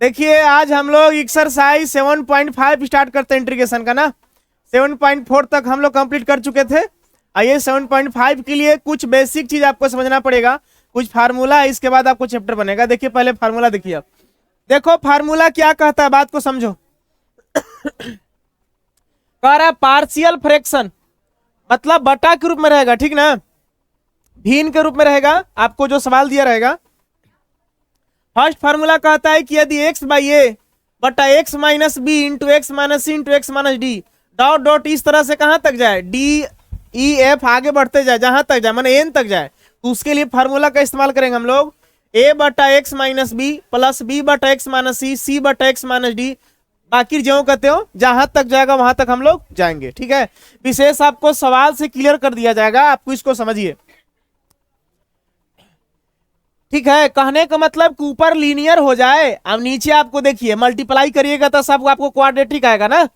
देखिए आज हम लोग एक्सरसाइज 7.5 स्टार्ट करते हैं इंटीग्रेशन का ना। 7.4 तक हम लोग कंप्लीट कर चुके थे। आइए 7.5 के लिए कुछ बेसिक चीज आपको समझना पड़ेगा, कुछ फार्मूला है, इसके बाद आपको चैप्टर बनेगा। देखिए पहले फार्मूला देखिए आप। देखो फार्मूला क्या कहता है, बात को समझो। कह रहा है पार्शियल फ्रैक्शन मतलब बटा के रूप में रहेगा, ठीक ना, भिन्न के रूप में रहेगा। आपको जो सवाल दिया रहेगा, फर्स्ट फार्मूला कहता है कि यदि x बाई ए बटा x minus B into X minus C into X minus D dot dot इस तरह से कहां तक जाए, डी ई एफ आगे बढ़ते जाए, जहां तक जाए माने एन तक जाए, तो उसके लिए फार्मूला का इस्तेमाल करेंगे हम लोग। ए बटा x minus b plus b बटा एक्स माइनस सी बटा एक्स माइनस डी, बाकी जो कहते हो जहां तक जाएगा वहां तक हम लोग जाएंगे, ठीक है। विशेष आपको सवाल से क्लियर कर दिया जाएगा, आपको इसको समझिए, ठीक है। कहने का मतलब कि ऊपर लीनियर हो जाए, अब नीचे आपको देखिए मल्टीप्लाई करिएगा तो सब आपको क्वाड्रेटिक आएगा ना।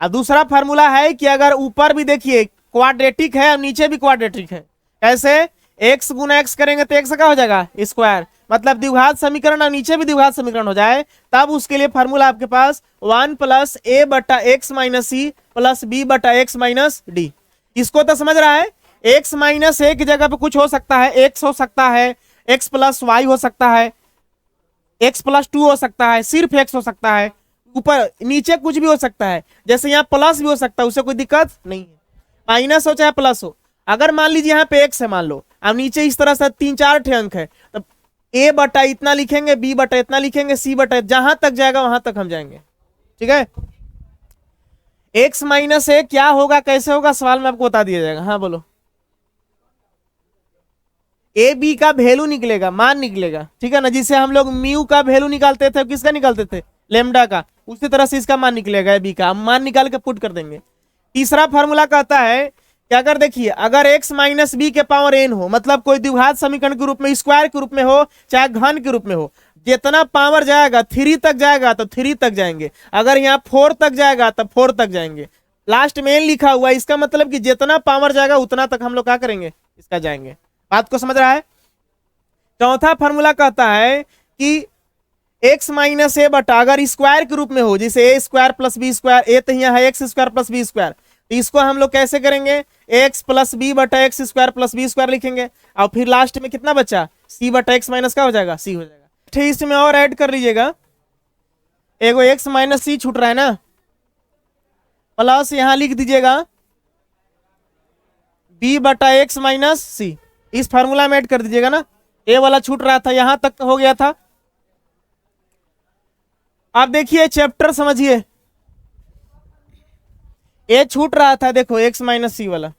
अब दूसरा फार्मूला है कि अगर ऊपर भी देखिए क्वाड्रेटिक है और नीचे भी क्वाड्रेटिक है, कैसे, एक्स गुना एक्स करेंगे तो एक्स का हो जाएगा स्क्वायर, मतलब द्विघात समीकरण और नीचे भी द्विघात समीकरण हो जाए, तब उसके लिए फार्मूला आपके पास 1 प्लस ए बटा x minus c plus b बटा एक्स माइनस डी। इसको तो समझ रहा है, एक्स माइनस ए की जगह पे कुछ हो सकता है, एक्स हो सकता है, एक्स प्लस वाई हो सकता है, एक्स प्लस 2 हो सकता है, सिर्फ एक्स हो सकता है, ऊपर नीचे कुछ भी हो सकता है, जैसे यहाँ प्लस भी हो सकता है, उससे कोई दिक्कत नहीं है, माइनस हो चाहे प्लस हो। अगर मान लीजिए यहाँ पे एक्स है मान लो, अब नीचे इस तरह से 3-4 ठे अंक है, तो ए बटा इतना लिखेंगे, बी बटा इतना लिखेंगे, सी बटा, जहां तक जाएगा वहां तक हम जाएंगे, ठीक है। एक्स माइनस ए क्या होगा, कैसे होगा, सवाल में आपको बता दिया जाएगा। हाँ बोलो। ए बी का वैल्यू निकलेगा, मान निकलेगा, ठीक है ना, जिसे हम लोग म्यू का वैल्यू निकालते थे, किसका निकालते थे, लेमडा का, उसी तरह से इसका मान निकलेगा, ए बी का हम मान निकाल के पुट कर देंगे। तीसरा फार्मूला कहता है कि अगर देखिए अगर x माइनस बी के पावर एन हो, मतलब कोई द्विघात समीकरण के रूप में, स्क्वायर के रूप में हो चाहे घन के रूप में हो, जितना पावर जाएगा 3 तक जाएगा तो 3 तक जाएंगे, अगर यहाँ 4 तक जाएगा तो 4 तक जाएंगे, लास्ट में एन लिखा हुआ है, इसका मतलब कि जितना पावर जाएगा उतना तक हम लोग क्या करेंगे, इसका जाएंगे। बात को समझ रहा है। चौथा फार्मूला कहता है कि x माइनस ए बटा अगर स्क्वायर के रूप में हो, जैसे a square plus b square, a तो यहाँ है x square plus b square, तो इसको हम लोग कैसे करेंगे, एक्स प्लस बी बटा x square plus b square लिखेंगे, और फिर लास्ट में कितना बचा, सी बटा एक्स माइनस का हो जाएगा, सी हो जाएगा। ठीक, इसमें और ऐड कर लीजिएगा, एगो एक्स माइनस सी छूट रहा है ना, प्लस यहां लिख दीजिएगा बी बटा एक्स माइनस सी, इस फार्मूला में ऐड कर दीजिएगा ना, ए वाला छूट रहा था, यहां तक हो गया था। आप देखिए चैप्टर समझिए, ए छूट रहा था, देखो एक्स माइनस सी वाला,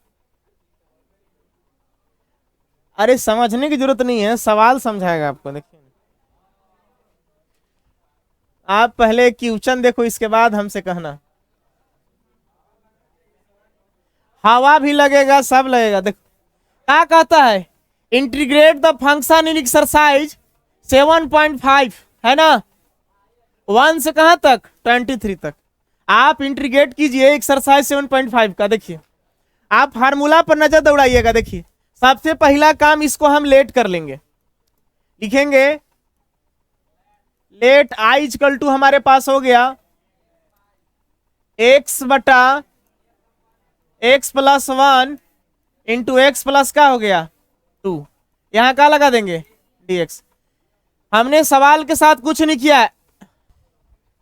अरे समझने की जरूरत नहीं है, सवाल समझाएगा आपको। देखिए आप पहले क्वेश्चन देखो, इसके बाद हमसे कहना, हवा भी लगेगा, सब लगेगा। देखो क्या कहता है, integrate the function in exercise 7.5 है ना, 1 से कहां तक 23 तक, आप इंटीग्रेट कीजिए एक्सरसाइज 7.5 का। देखिए आप फार्मूला पर नजर दौड़ाइएगा, देखिए सबसे पहला काम इसको हम लेट कर लेंगे, लिखेंगे लेट आई इक्वल टू हमारे पास हो गया एक्स बटा x plus 1 into x plus का हो गया 2, यहां क्या लगा देंगे dx। हमने सवाल के साथ कुछ नहीं किया है,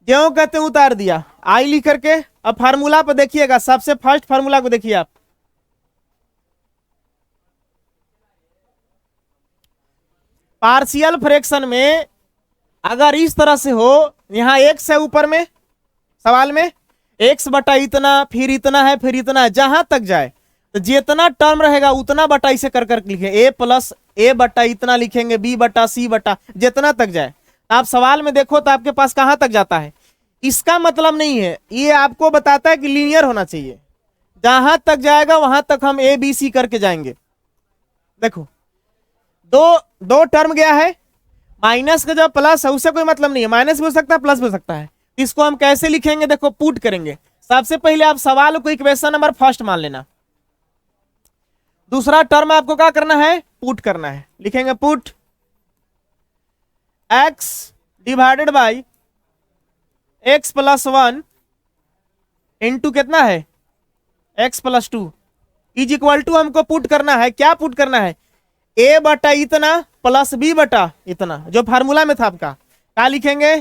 जो कहते हैं उतार दिया आई लिख करके। अब फार्मूला पर देखिएगा, सबसे फर्स्ट फार्मूला को देखिए आप, पार्शियल फ्रैक्शन में अगर इस तरह से हो, यहां एक्स है ऊपर में सवाल में, एक्स बटा इतना फिर इतना है फिर इतना है, जहां तक जाए तो जितना टर्म रहेगा उतना बटा इसे कर कर लिखे, ए प्लस ए बटा इतना लिखेंगे, बी बटा सी बटा जितना तक जाए। आप सवाल में देखो तो आपके पास कहां तक जाता है, इसका मतलब नहीं है, ये आपको बताता है कि लीनियर होना चाहिए, जहां तक जाएगा वहां तक हम ए बी सी करके जाएंगे। देखो दो टर्म गया है, माइनस का जब प्लस है उससे कोई मतलब नहीं है, माइनस भी हो सकता है प्लस भी हो सकता है, इसको हम कैसे लिखेंगे, देखो पुट करेंगे। सबसे पहले आप सवाल को इक्वेशन नंबर फर्स्ट मान लेना, दूसरा टर्म आपको क्या करना है, पुट करना है, लिखेंगे put x divided by x plus one into कितना है x plus two is equal to हमको पुट करना है, क्या पुट करना है, ए बटा इतना प्लस बी बटा इतना, जो फार्मूला में था आपका, क्या लिखेंगे,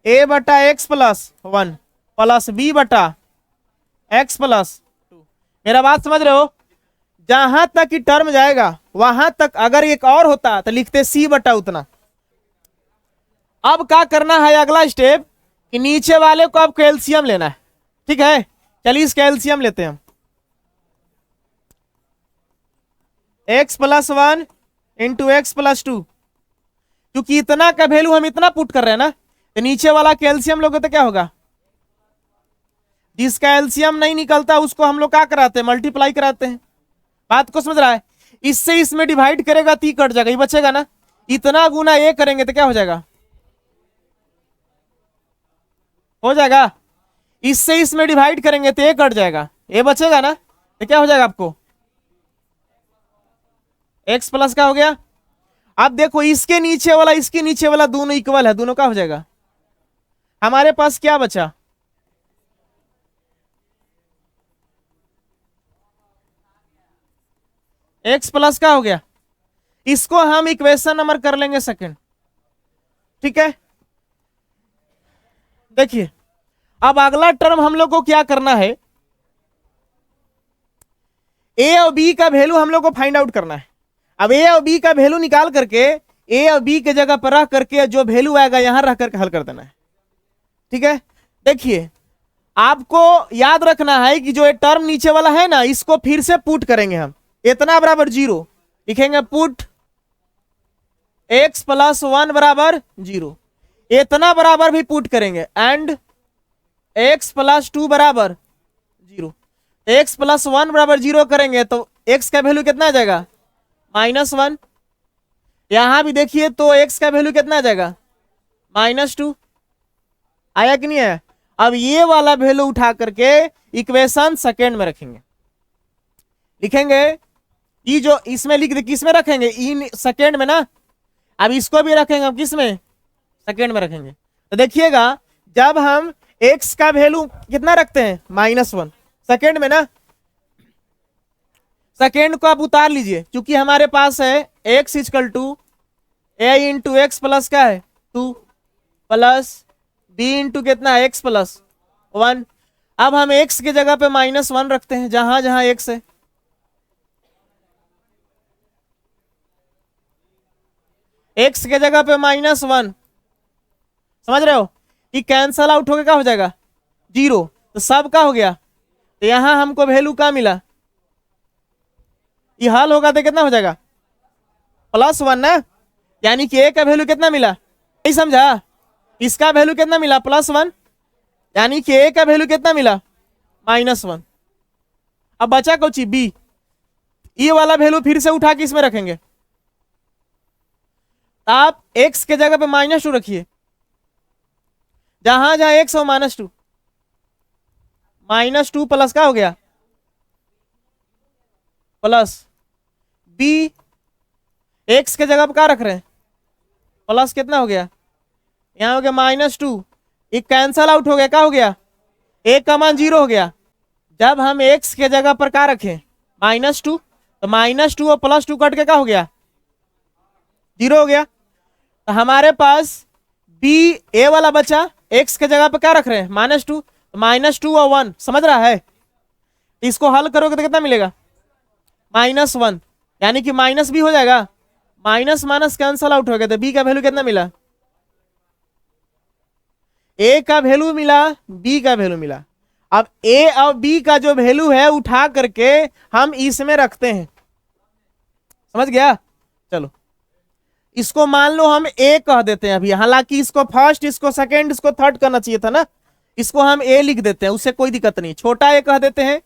ए बटा x plus one plus b बटा एक्स प्लस टू। मेरा बात समझ रहे हो, जहां तक कि टर्म जाएगा वहां तक अगर एक और होता तो लिखते सी बटा उतना। अब क्या करना है अगला स्टेप कि नीचे वाले को अब कैल्शियम लेना है, ठीक है, चलिए इस कैल्शियम लेते हैं हम, x plus one into x plus to, क्योंकि इतना का वैल्यू हम इतना पुट कर रहे हैं ना, तो नीचे वाला कैल्शियम लोगे तो क्या होगा, जिसका एलसीएम नहीं निकलता उसको हम लोग क्या कराते हैं, मल्टीप्लाई कराते हैं। बात को समझ रहा है, इससे इसमें डिवाइड करेगा तो कट जाएगा, ये बचेगा ना, इतना गुना ये करेंगे तो क्या हो जाएगा, हो जाएगा, इससे इसमें डिवाइड करेंगे तो ये कट जाएगा, ये बचेगा ना, तो क्या हो जाएगा आपको, एक्स प्लस का हो गया। अब देखो इसके नीचे वाला इसके नीचे वाला दोनों इक्वल है, दोनों का हो जाएगा, हमारे पास क्या बचा, एक्स प्लस का हो गया, इसको हम इक्वेशन नंबर कर लेंगे सेकंड, ठीक है। देखिए अब अगला टर्म हम लोग को क्या करना है, ए और बी का वैल्यू हम लोग को फाइंड आउट करना है। अब ए और बी का वैल्यू निकाल करके ए और बी के जगह पर रख करके जो वैल्यू आएगा यहां रख करके हल कर देना है, ठीक है। देखिए आपको याद रखना है कि जो ये टर्म नीचे वाला है ना, इसको फिर से पुट करेंगे हम, इतना बराबर जीरो लिखेंगे, पुट एक्स प्लस वन बराबर जीरो, इतना बराबर भी पुट करेंगे, एंड एक्स प्लस टू बराबर जीरो, एक्स प्लस वन बराबर जीरो करेंगे तो एक्स का वैल्यू कितना आ जाएगा, माइनस वन। यहां भी देखिए तो एक्स का वैल्यू कितना आ जाएगा, माइनस टू, आया कि नहीं आया। अब ये वाला वैल्यू उठा करके इक्वेशन सेकेंड में रखेंगे, लिखेंगे ये जो इसमें लिख दे किस में रखेंगे, इन सेकेंड में ना, अब इसको भी रखेंगे हम किस में, सेकेंड में रखेंगे। तो देखिएगा जब हम x का वैल्यू कितना रखते हैं, माइनस वन, सेकेंड में ना, सेकेंड को आप उतार लीजिए, क्योंकि हमारे पास है x is equal to a into x plus क्या है टू, प्लस बी इंटू कितना है एक्स प्लस वन। अब हम x की जगह पे माइनस वन रखते हैं, जहां जहां x है, x के जगह पे माइनस वन, समझ रहे हो, ये कैंसल आउट होकर क्या हो जाएगा, जीरो, तो सब का हो गया, तो यहां हमको वैल्यू क्या मिला, ये हल होगा तो कितना हो जाएगा, प्लस वन ना, यानी कि ए का वैल्यू कितना मिला, नहीं समझा, इसका वैल्यू कितना मिला, प्लस वन, यानी कि ए का वैल्यू कितना मिला, माइनस वन। अब बचा कुछ बी, ये वाला वैल्यू फिर से उठा के इसमें रखेंगे, आप x के जगह पे माइनस टू रखिए, जहां जहां x हो minus two, minus two plus का हो गया, प्लस b, x के जगह पे क्या रख रहे हैं, प्लस कितना हो गया, यहां हो गया माइनस टू, एक कैंसल आउट हो गया, क्या हो गया, एक का मान जीरो हो गया। जब हम x के जगह पर क्या रखें, माइनस टू, तो माइनस टू और प्लस टू कट के क्या हो गया, जीरो हो गया। तो हमारे पास बी ए वाला बचा, एक्स के जगह पे क्या रख रहे हैं, माइनस टू, माइनस टू और वन, समझ रहा है, इसको हल करोगे तो कितना मिलेगा, माइनस वन, यानी कि माइनस भी हो जाएगा, माइनस माइनस कैंसल आउट हो गया, तो बी का वैल्यू कितना मिला, ए का वैल्यू मिला, बी का वैल्यू मिला। अब ए और बी का जो वैल्यू है उठा करके हम इसमें रखते हैं, समझ गया। चलो इसको मान लो हम ए कह देते हैं अभी, हालांकि इसको फर्स्ट, इसको सेकंड, इसको थर्ड करना चाहिए था ना, इसको हम ए लिख देते हैं, उससे कोई दिक्कत नहीं, छोटा ए कह देते हैं,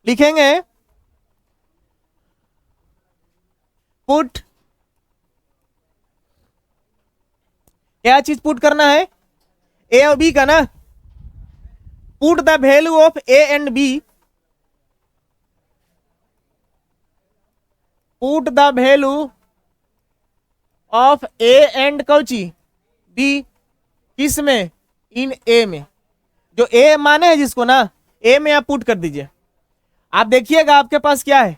लिखेंगे पुट, क्या चीज पुट करना है, ए और बी का ना, put the value of a and b, put the value of a and कौची बी किस में, इन ए में, जो ए माने है जिसको ना, ए में आप पुट कर दीजिए। आप देखिएगा आपके पास क्या है,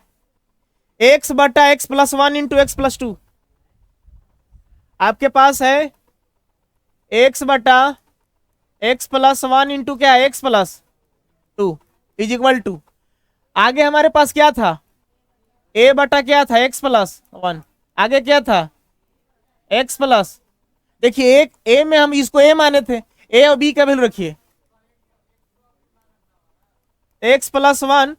एक्स बटा x plus one into x plus to. आपके पास है एक्स बटा एक्स प्लस वन इंटू क्या है, x plus two is equal to, आगे हमारे पास क्या था, ए बटा क्या था, एक्स प्लस वन, आगे क्या था, एक्स प्लस, देखिए एक ए में हम इसको ए माने थे, ए और बी का वैल्यू रखिए, x plus one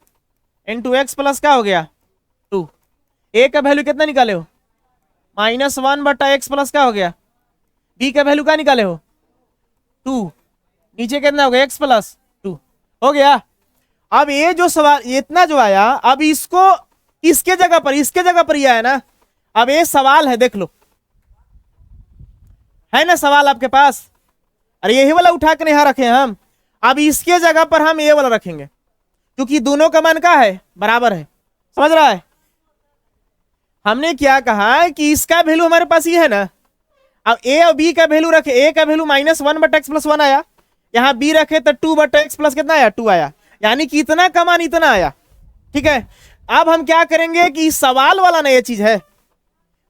into x plus क्या हो गया टू, ए का वैल्यू कितना निकाले हो, माइनस वन बटा एक्स प्लस क्या हो गया, बी का वैल्यू क्या निकाले हो, टू, नीचे कितना हो गया, एक्स प्लस टू, हो गया। अब ये जो सवाल इतना जो आया, अब इसको इसके जगह पर ही आया ना। अब ये सवाल है, देख लो, है ना सवाल आपके पास, अरे यही वाला उठा के यहाँ रखे हम, अब इसके जगह पर हम ये वाला रखेंगे, क्योंकि दोनों का मान क्या है, बराबर है, समझ रहा है। हमने क्या कहा कि इसका वैल्यू हमारे पास ये है ना, अब ए और बी का वैल्यू रखे, ए का वैल्यू माइनस वन बटा एक्स प्लस वन आया, यहाँ बी रखे तो टू बटा एक्स प्लस कितना आया, टू आया, यानी कि इतना का मान इतना आया, ठीक है। अब हम क्या करेंगे कि सवाल वाला ना ये चीज है,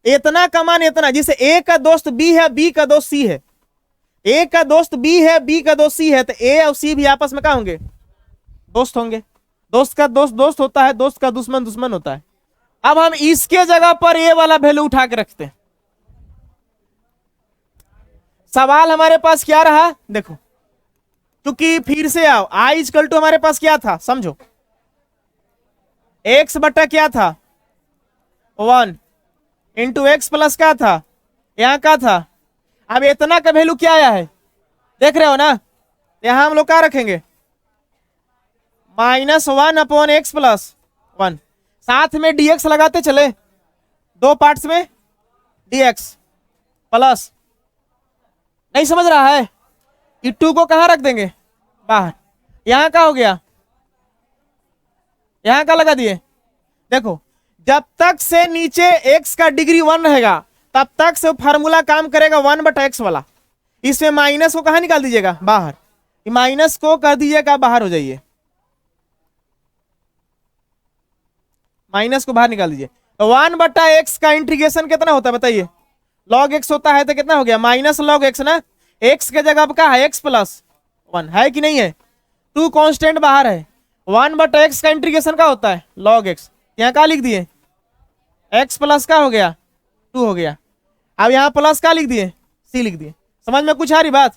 इतना का मान इतना, जिसे ए का दोस्त बी है, बी का दोस्त सी है, ए का दोस्त बी है, बी का दोस्त सी है, तो ए और सी भी आपस में क्या होंगे, दोस्त होंगे, दोस्त का दोस्त दोस्त होता है, दोस्त का दुश्मन दुश्मन होता है। अब हम इसके जगह पर ए वाला वैल्यू उठा के रखते हैं। सवाल हमारे पास क्या रहा, देखो, क्योंकि फिर से आओ, आई इक्वल टू हमारे पास क्या था, समझो, एक्स बटा क्या था, वन इंटू एक्स प्लस क्या था, यहां क्या था, अब इतना का वैल्यू क्या आया है, देख रहे हो ना, यहां हम लोग क्या रखेंगे, minus one upon x plus one, साथ में डीएक्स लगाते चले, दो पार्ट्स में डीएक्स प्लस, नहीं समझ रहा है, ये टू को कहां रख देंगे, बाहर, यहां क्या हो गया, यहां क्या लगा दिए, देखो, जब तक से नीचे x का डिग्री वन रहेगा तब तक से फार्मूला काम करेगा वन बटा एक्स वाला, इसमें माइनस को कहां निकाल दीजिएगा, बाहर, माइनस को कर दीजिएगा बाहर, हो जाइए, माइनस को बाहर निकाल दीजिए, तो वन बटा एक्स का इंटीग्रेशन कितना होता है बताइए, लॉग एक्स होता है, तो कितना हो गया, माइनस लॉग एक्स ना, एक्स के जगह पर क्या है, एक्स प्लस वन है कि नहीं है, टू कांस्टेंट बाहर है, वन बटा एक्स का इंटीग्रेशन क्या होता है, लॉग एक्स, यहाँ क्या लिख दिए, एक्स प्लस का हो गया टू हो गया, अब यहाँ प्लस का लिख दिए, सी लिख दिए, समझ में कुछ आ रही बात,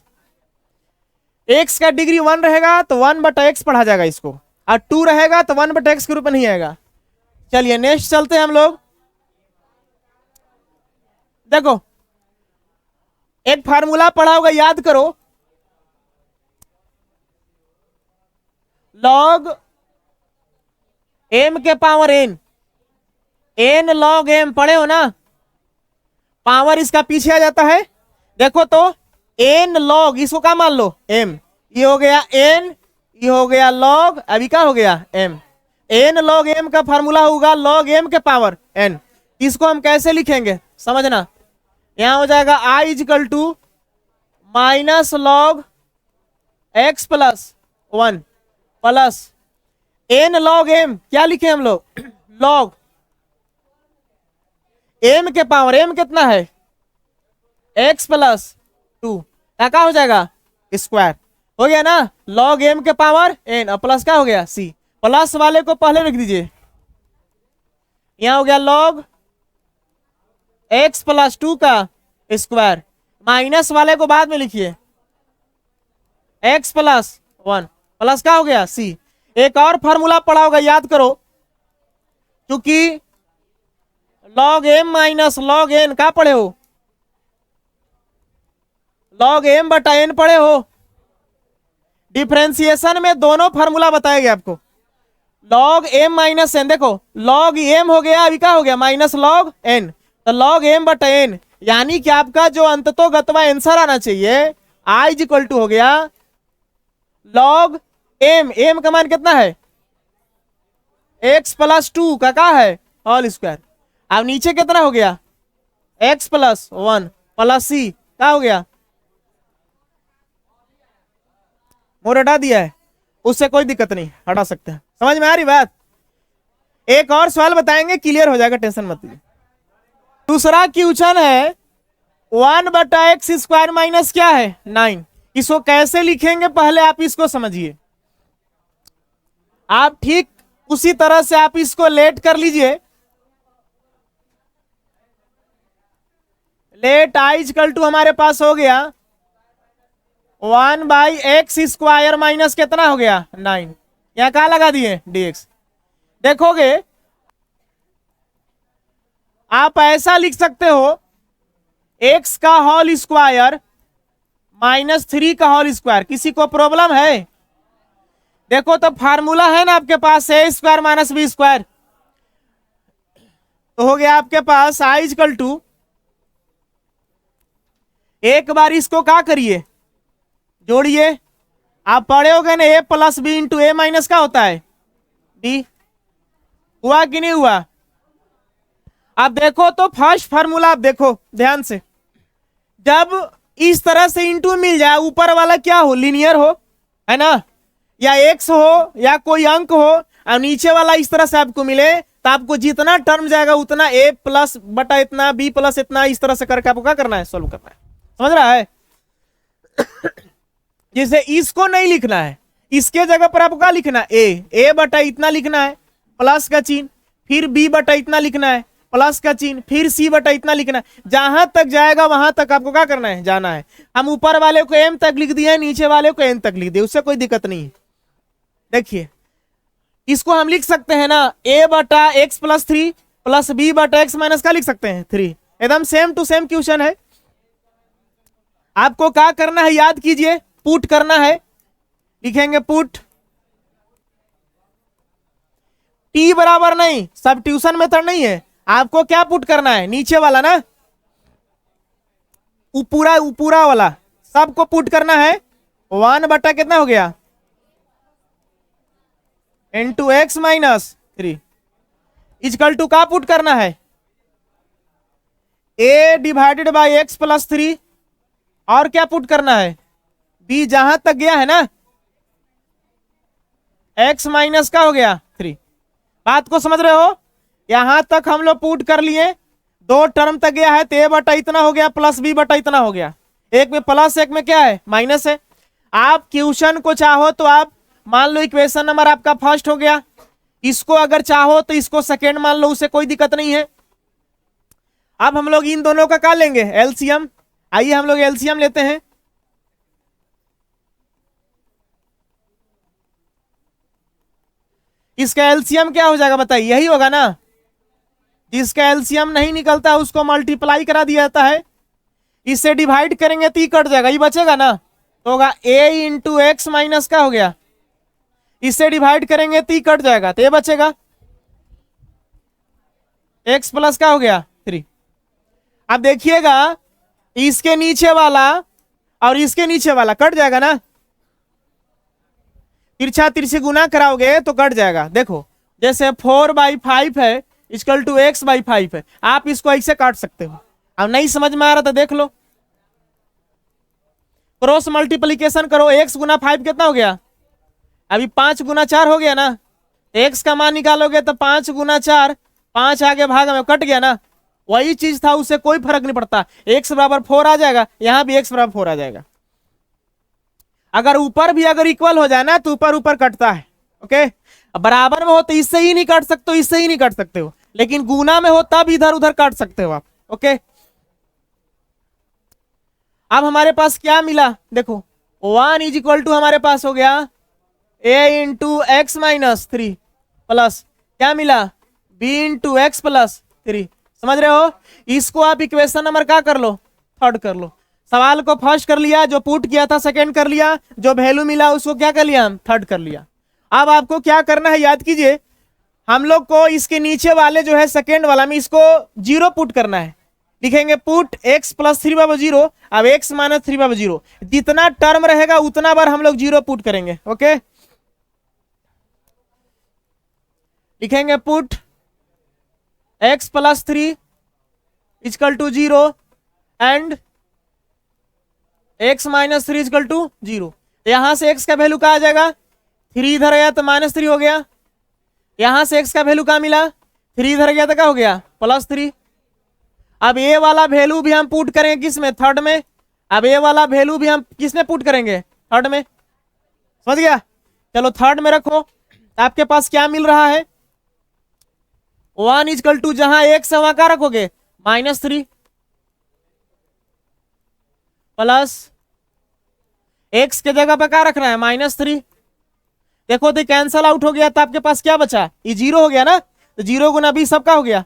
एक्स का डिग्री वन रहेगा तो वन बटा एक्स पढ़ा जाएगा इसको, और टू रहेगा तो वन बटा एक्स के रूप में नहीं आएगा। चलिए नेक्स्ट चलते हैं हम लोग, देखो एक फार्मूला पढ़ा होगा, याद करो, लॉग एम के power n, n log m पढ़े हो ना, पावर इसका पीछे आ जाता है, देखो तो एन लॉग, इसको क्या मान लो एम, ये हो गया एन, ये हो गया लॉग, अभी क्या हो गया एम, एन लॉग एम का फार्मूला होगा लॉग एम के पावर एन, इसको हम कैसे लिखेंगे समझना, यहां हो जाएगा I equal to minus log X plus one plus N log M, क्या लिखे हम लोग, लॉग एम के पावर, एम कितना है एक्स प्लस टू, क्या हो जाएगा स्क्वायर, हो गया ना, लॉग एम के पावर एन, और प्लस क्या हो गया सी, प्लस वाले को पहले लिख दीजिए, यहां हो गया लॉग एक्स प्लस टू का स्क्वायर, माइनस वाले को बाद में लिखिए, एक्स प्लस वन प्लस क्या हो गया सी। एक और फार्मूला पढ़ा होगा, याद करो, क्योंकि log m minus log n क्या पढ़े हो, लॉग एम बटा एन पढ़े हो, डिफरेंशिएशन में दोनों फार्मूला बताए गए आपको, लॉग एम माइनस एन, देखो लॉग एम हो गया, अभी क्या हो गया माइनस लॉग एन, तो लॉग एम बटा एन, यानी कि आपका जो अंततोगत्वा आंसर आना चाहिए आई इक्वल टू हो गया लॉग एम, एम का मान कितना है एक्स प्लस टू का क्या है होल स्क्वायर, अब नीचे कितना हो गया एक्स प्लस वन प्लस सी क्या हो गया और हटा दिया है, उससे कोई दिक्कत नहीं, हटा सकते हैं। समझ में आ रही बात? एक और सवाल बताएंगे, क्लियर हो जाएगा, टेंशन मत लीजिए। दूसरा क्वेश्चन है 1/x² माइनस क्या है 9। इसको कैसे लिखेंगे पहले आप इसको समझिए। आप ठीक उसी तरह से आप इसको लेट कर लीजिए। लेट i इक्वल टू हमारे पास हो गया 1/x² माइनस कितना हो गया 9। यहां कहा लगा दिए dx। देखोगे आप ऐसा लिख सकते हो x का होल स्क्वायर -3 का होल स्क्वायर। किसी को प्रॉब्लम है? देखो तो फार्मूला है ना आपके पास a² माइनस b²। तो हो गया आपके पास i इक्वल टू, एक बार इसको क्या करिए जोड़िए। आप पढ़े होगे ना a plus b into a minus का होता है b। हुआ कि नहीं हुआ? आप देखो तो फर्स्ट फार्मूला आप देखो ध्यान से, जब इस तरह से इंटू मिल जाए, ऊपर वाला क्या हो लीनियर हो, है ना, या x हो या कोई अंक हो, और नीचे वाला इस तरह से आपको मिले, तो आपको जितना टर्म जाएगा उतना a प्लस बटा इतना b प्लस इतना, इस तरह से करके आपको क्या करना है, सोल्व करना है। समझ रहा है? जैसे इसको नहीं लिखना है, इसके जगह पर आपको क्या लिखना है, a बटा इतना लिखना है प्लस का चिन्ह, फिर b बटा इतना लिखना है प्लस का चिन्ह, फिर c बटा इतना लिखना है। जहां तक जाएगा वहां तक आपको क्या करना है, जाना है। हम ऊपर वाले को m तक लिख दिए, नीचे वाले को n तक लिख दिए, उससे कोई दिक्कत नहीं है। देखिए इसको हम लिख सकते हैं ना a बटा x प्लस 3 प्लस b बटा x माइनस का लिख सकते हैं 3। एकदम सेम टू सेम क्वेश्चन है। आपको क्या करना है याद कीजिए, पुट करना है। लिखेंगे पुट t बराबर नहीं, सब्स्टिट्यूशन मेथड नहीं है, आपको क्या पुट करना है, नीचे वाला ना, ऊपरा वाला सबको पुट करना है। 1 बटा कितना हो गया into x minus 3 equal to का पुट करना है a divided by x plus 3, और क्या पुट करना है b जहां तक गया है ना, x माइनस का हो गया 3। बात को समझ रहे हो? यहां तक हम लोग पुट कर लिए, दो टर्म तक गया है, तो a बटा इतना हो गया प्लस b बटा इतना हो गया, एक में प्लस एक में क्या है माइनस है। आप क्वेश्चन को चाहो तो आप मान लो इक्वेशन नंबर आपका फर्स्ट हो गया, इसको अगर चाहो तो इसको सेकेंड मान लो, उससे कोई दिक्कत नहीं है। अब हम लोग इन दोनों का क्या लेंगे, एलसीएम। आइए हम लोग एलसीएम लेते हैं। इसका एलसीएम क्या हो जाएगा बताइए, यही होगा ना। जिसका एलसीएम नहीं निकलता उसको मल्टीप्लाई करा दिया जाता है, इससे डिवाइड करेंगे तो कट जाएगा, ये बचेगा ना, तो होगा a इंटू एक्स माइनस का हो गया, इससे डिवाइड करेंगे तो कट जाएगा, तो ये बचेगा x प्लस का हो गया 3। अब देखिएगा इसके नीचे वाला और इसके नीचे वाला कट जाएगा ना, तिरछा तिरछी गुना कराओगे तो कट जाएगा। देखो जैसे 4/5 है इक्वल टू x/5 है, आप इसको ऐसे काट सकते हो। अब नहीं समझ में आ रहा तो देख लो, क्रॉस मल्टीप्लीकेशन करो, x गुना 5 कितना हो गया, अभी 5 गुना 4 हो गया ना, x का मान निकालोगे तो 5 गुना 4, 5 आगे भाग में कट गया ना, वही चीज था, उससे कोई फर्क नहीं पड़ता, x बराबर 4 आ जाएगा, यहां भी x बराबर 4 आ जाएगा। अगर ऊपर भी अगर इक्वल हो जाए ना तो ऊपर ऊपर कटता है, ओके। बराबर में हो तो इससे ही नहीं काट सकते हो, इससे ही नहीं काट सकते हो, लेकिन गुना में हो तब इधर उधर काट सकते हो आप, ओके। अब हमारे पास क्या मिला, देखो 1 इज इक्वल टू हमारे पास हो गया a into X minus 3 plus क्या मिला b इंटू एक्स प्लस 3। समझ रहे हो? इसको आप इक्वेशन नंबर क्या कर लो, थर्ड कर लो। सवाल को फर्स्ट कर लिया, जो पुट किया था सेकंड कर लिया, जो वैल्यू मिला उसको क्या कर लिया हम, थर्ड कर लिया। अब आपको क्या करना है याद कीजिए, हम लोग को इसके नीचे वाले जो है सेकंड वाला में इसको 0 पुट करना है। लिखेंगे पुट x प्लस 3/0, अब x माइनस 3/0, जितना टर्म रहेगा उतना बार हम लोग 0 पुट करेंगे, ओके। लिखेंगे put x plus 3 equal to 0 and x minus 3 equal to 0। यहां से x का वैल्यू कहा आ जाएगा 3 इधर गया तो -3 हो गया। यहां से x का वैल्यू कहा मिला 3 इधर गया तो क्या हो गया +3। अब ये वाला वैल्यू भी हम पुट करेंगे किस में थर्ड में। अब ये वाला वैल्यू भी हम किस में पुट करेंगे थर्ड में। समझ गया। चलो थर्ड में रखो। आपके पास क्या मिल रहा है 1 इक्वल टू जहां x है वहां क्या रखोगे -3 प्लस x के जगह पे क्या रखना है -3। देखो तो कैंसल आउट हो गया तो आपके पास क्या बचा ये 0 हो गया ना। तो 0 गुना 20 सबका हो गया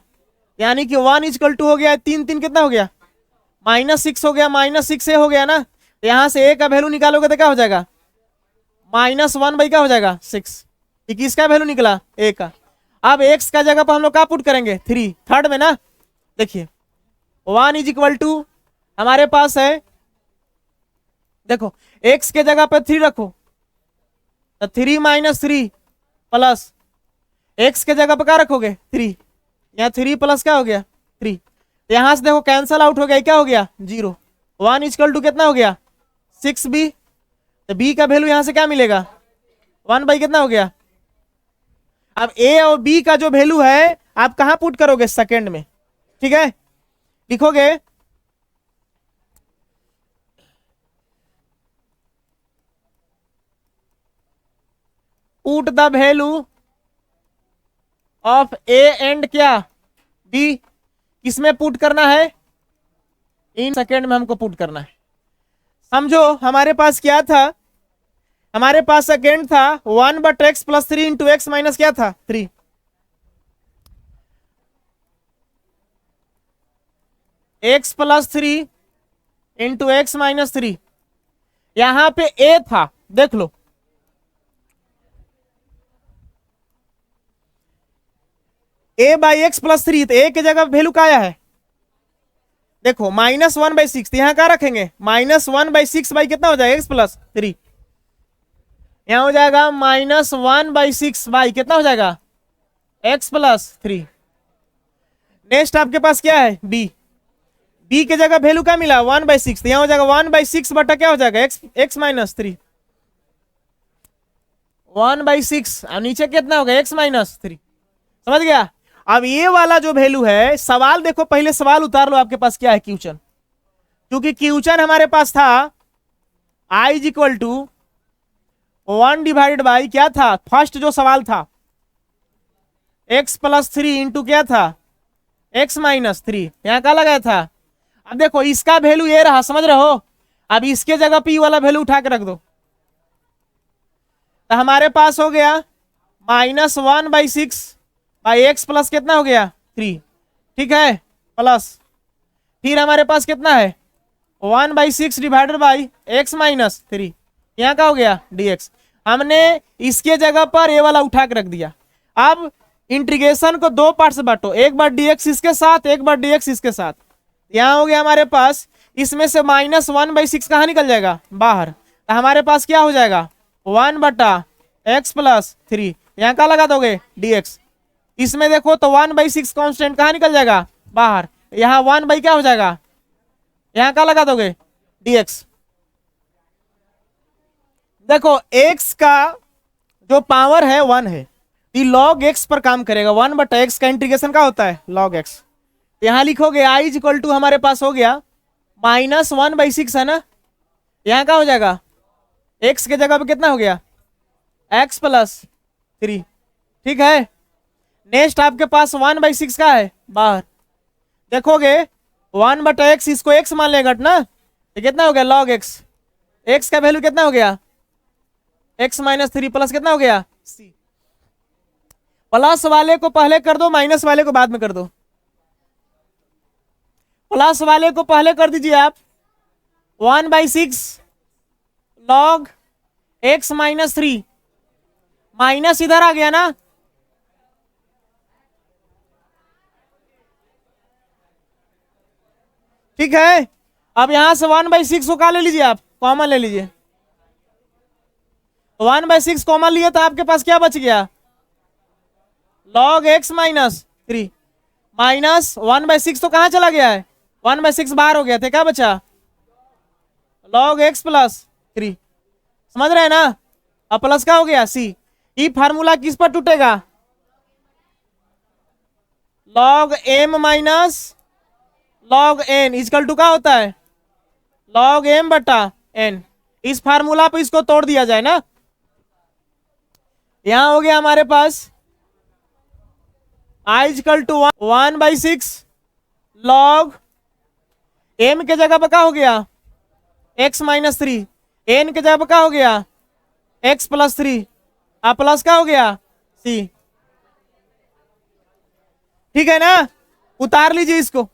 यानी कि 1 इक्वल टू हो गया 3 3 कितना हो गया -6 हो गया। -6 से हो गया ना। यहां से a का वैल्यू निकालोगे तो क्या हो जाएगा -1 बाई क्या हो जाएगा 6। ये किसका वैल्यू निकला a का। अब x का जगह पर हम लोग क्या पुट करेंगे 3 थर्ड में ना। देखिए 1 इज इक्वल टू हमारे पास है देखो x के जगह पर 3 रखो तो 3 -3 प्लस x के जगह पर क्या रखोगे 3 यहाँ 3 प्लस क्या हो गया 3। तो यहां से देखो कैंसल आउट हो गया क्या हो गया 0। 1 इक्वल टू कितना हो गया 6b। तो b का वैल्यू यहां से क्या मिलेगा 1 बाई कितना हो गया। अब a और b का जो वैल्यू है आप कहां पुट करोगे सेकंड में। ठीक है लिखोगे put the value of a and क्या b किसमें पुट करना है इन सेकेंड में हमको पुट करना है। समझो हमारे पास क्या था हमारे पास सेकेंड था 1/x + 3 इंटू एक्स माइनस क्या था 3। x + 3 इंटू एक्स माइनस 3 यहां पे a था देख लो a/x + 3 तो a की जगह वैल्यू क्या आया है देखो -1/6 यहां क्या रखेंगे -1/6 बाई कितना हो जाएगा x + 3 यहां हो जाएगा -1/6 बाई कितना हो जाएगा x + 3। नेक्स्ट आपके पास क्या है b की जगह वैल्यू क्या मिला 1/6 तो यहां हो जाएगा 1/6 बटा क्या हो जाएगा x - 3 1/6 और नीचे कितना होगा x - 3। समझ गया। अब ये वाला जो वैल्यू है सवाल देखो पहले सवाल उतार लो आपके पास क्या है क्वेश्चन। क्योंकि क्वेश्चन हमारे पास था i equal to 1 divided by क्या था फर्स्ट जो सवाल था x + 3 इंटू क्या था x - 3 यहां क्या लगाया था। अब देखो इसका वैल्यू ये रहा समझ रहे हो। अब इसके जगह p वाला वैल्यू उठा के रख दो तो हमारे पास हो गया -1/6 बाई x प्लस कितना हो गया 3। ठीक है प्लस फिर हमारे पास कितना है 1/6 डिवाइडेड बाई x - 3 यहाँ का हो गया dx। हमने इसके जगह पर ये वाला उठा के रख दिया। अब इंटीग्रेशन को दो पार्ट से बांटो एक बार dx इसके साथ एक बार dx इसके साथ। यहाँ हो गया हमारे पास इसमें से -1/6 कहाँ निकल जाएगा बाहर तो हमारे पास क्या हो जाएगा 1/x + 3 यहाँ का लगा दोगे dx। इसमें देखो तो 1/6 कांस्टेंट कहाँ निकल जाएगा बाहर यहाँ 1 बाई क्या हो जाएगा यहाँ का लगा दोगे dx। देखो x का जो पावर है 1 है ये log x पर काम करेगा 1/x का इंटीग्रेशन का होता है log x। यहाँ लिखोगे i इक्वल टू हमारे पास हो गया -1/6 है ना यहाँ का हो जाएगा x के जगह पे कितना हो गया x + 3। ठीक है नेक्स्ट आपके पास 1/6 का है बाहर देखोगे 1/x इसको x मान लेगा ना तो कितना हो गया log x का वैल्यू कितना हो गया x - 3 प्लस कितना हो गया c। प्लस वाले को पहले कर दो माइनस वाले को बाद में कर दो। प्लस वाले को पहले कर दीजिए आप 1/6 log x - 3 माइनस इधर आ गया ना ठीक है। अब यहां से 1/6 को क्या ले लीजिए आप कॉमन ले लीजिए 1/6 कॉमन लिए तो आपके पास क्या बच गया log x - 3 माइनस 1/6 तो कहां चला गया है 1/6 बाहर हो गया था क्या बचा log x + 3। समझ रहे हैं ना। अब प्लस का हो गया सी। ई फार्मूला किस पर टूटेगा, log m minus log n is equal to का होता है लॉग एम बटा एन। इस फार्मूला पे इसको तोड़ दिया जाए ना, यहां हो गया हमारे पास आई इजकल टू 1/6 लॉग एम के जगह पर क्या हो गया x-3, एन के जगह पर क्या हो गया x+3, अब प्लस का हो गया सी। ठीक है ना, उतार लीजिए इसको।